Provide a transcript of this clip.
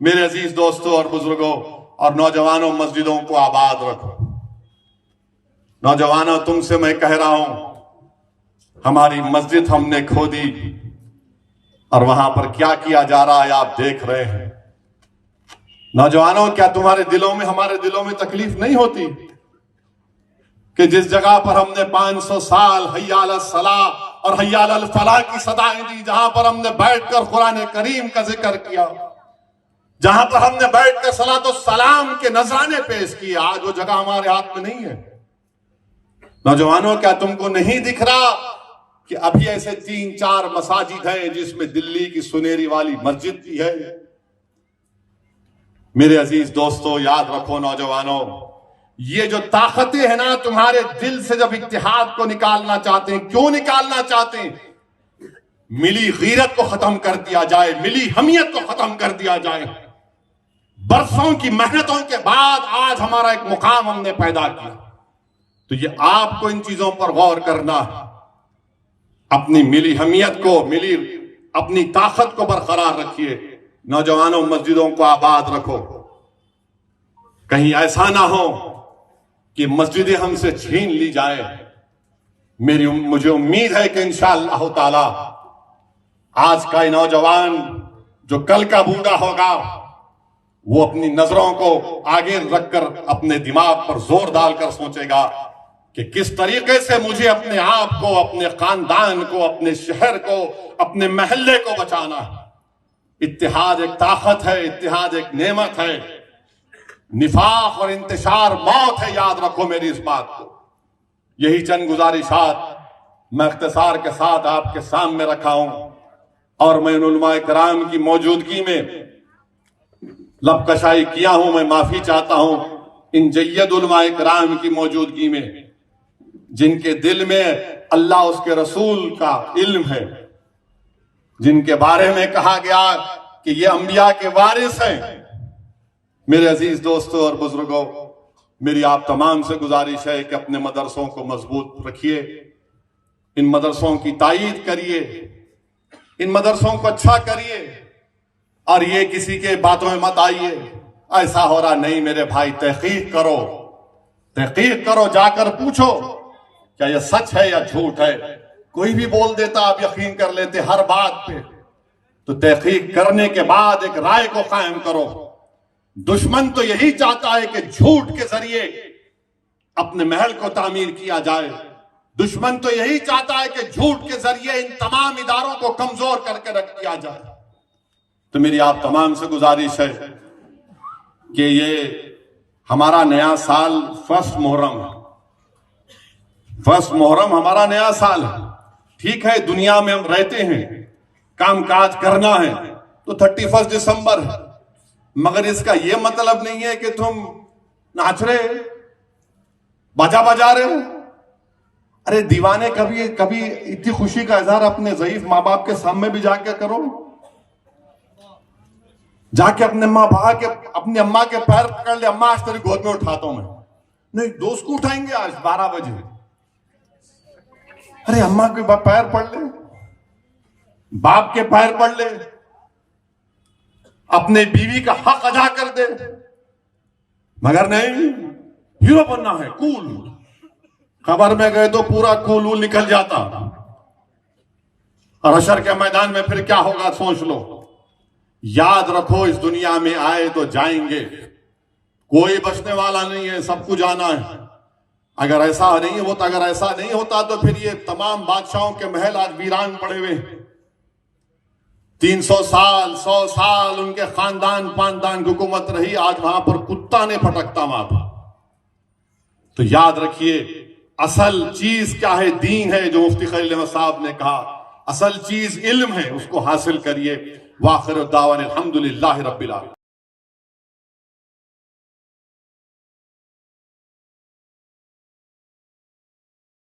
मेरे अजीज दोस्तों और बुजुर्गों और नौजवानों, मस्जिदों को आबाद रखो। नौजवानों, तुमसे मैं कह रहा हूं, हमारी मस्जिद हमने खो दी और वहां पर क्या किया जा रहा है आप देख रहे हैं। नौजवानों, क्या तुम्हारे दिलों में, हमारे दिलों में तकलीफ नहीं होती कि जिस जगह पर हमने 500 साल हय्या अला सलाह और हय्या अल फलाह की सदाएं दी, जहां पर हमने बैठकर कुरान करीम का जिक्र किया, जहां पर हमने बैठकर सलात और सलाम के नजराने पेश किए, आज वो जगह हमारे हाथ में नहीं है। नौजवानों, क्या तुमको नहीं दिख रहा कि अभी ऐसे 3-4 मसाजिद हैं जिसमें दिल्ली की सुनेरी वाली मस्जिद भी है। मेरे अजीज दोस्तों, याद रखो नौजवानों, ये जो ताकतें हैं ना, तुम्हारे दिल से जब इत्तेहाद को निकालना चाहते हैं, क्यों निकालना चाहते हैं? मिली गीरत को खत्म कर दिया जाए, मिली हमियत को खत्म कर दिया जाए। बरसों की मेहनतों के बाद आज हमारा एक मुकाम हमने पैदा किया, तो ये आपको इन चीजों पर गौर करना है। अपनी मिली हमियत को, मिली अपनी ताकत को बरकरार रखिए। नौजवानों, मस्जिदों को आबाद रखो। कहीं ऐसा ना हो कि मस्जिदें हमसे छीन ली जाए। मुझे उम्मीद है कि इंशाअल्लाह ताला आज का नौजवान जो कल का बूढ़ा होगा, वो अपनी नजरों को आगे रखकर अपने दिमाग पर जोर डालकर सोचेगा कि किस तरीके से मुझे अपने आप को, अपने खानदान को, अपने शहर को, अपने महल्ले को बचाना है। इत्तेहाद एक ताकत है, इत्तेहाद एक नेमत है। निफाक और इंतशार मौत है, याद रखो मेरी इस बात को। यही चंद गुजारिशात मैं इख्तिसार के साथ आपके सामने रखा हूं और मैं उलमाए किराम की मौजूदगी में लबकशाई किया हूं। मैं माफी चाहता हूं इन जय्यद उलमाए किराम की मौजूदगी में, जिनके दिल में अल्लाह उसके रसूल का इल्म है, जिनके बारे में कहा गया कि ये अंबिया के वारिस हैं। मेरे अजीज दोस्तों और बुजुर्गों, मेरी आप तमाम से गुजारिश है कि अपने मदरसों को मजबूत रखिए, इन मदरसों की तायीद करिए, इन मदरसों को अच्छा करिए और ये किसी के बातों में मत आइए, ऐसा हो रहा नहीं मेरे भाई। तहकीक करो, तहकीक करो, जाकर पूछो क्या यह सच है या झूठ है। कोई भी बोल देता, आप यकीन कर लेते हर बात पे। तो तहकीक करने के बाद एक राय को कायम करो। दुश्मन तो यही चाहता है कि झूठ के जरिए अपने महल को तामीर किया जाए। दुश्मन तो यही चाहता है कि झूठ के जरिए इन तमाम इदारों को कमजोर करके रख दिया जाए। तो मेरी आप तमाम से गुजारिश है कि ये हमारा नया साल फर्स्ट मुहर्रम है। फर्स्ट मुहर्रम हमारा नया साल है। ठीक है, दुनिया में हम रहते हैं, काम काज करना है, तो 31 दिसंबर है, मगर इसका यह मतलब नहीं है कि तुम नाच रहे, बाजा बजा रहे हो। अरे दीवाने, कभी कभी इतनी खुशी का इजहार अपने ज़ईफ माँ बाप के सामने भी जाके करो। जाके अपने माँ बाप के, अपनी अम्मा के पैर पकड़ ले, अम्मा आज तेरी गोद में उठाता हूं मैं। नहीं, दोस्त को उठाएंगे आज 12 बजे। अरे अम्मा के पैर पड़ ले, बाप के पैर पड़ ले, अपने बीवी का हक अदा कर दे। मगर नहीं, हीरो बनना है, कूल। खबर में गए तो पूरा कूल वूल निकल जाता, और हशर के मैदान में फिर क्या होगा सोच लो। याद रखो, इस दुनिया में आए तो जाएंगे, कोई बचने वाला नहीं है, सबको जाना है। अगर ऐसा नहीं होता, अगर ऐसा नहीं होता तो फिर ये तमाम बादशाहों के महल आज वीरान पड़े हुए। 300 साल 100 साल उनके खानदान पानदान की हुकूमत रही, आज वहां पर कुत्ता ने फटकता मारा। तो याद रखिए, असल चीज क्या है? दीन है, जो मुफ्ती खलील अहमद साहब ने कहा। असल चीज इल्म है, उसको हासिल करिए। वाखिर दावाना अल्हम्दुलिल्लाहि रब्बिल आलमीन।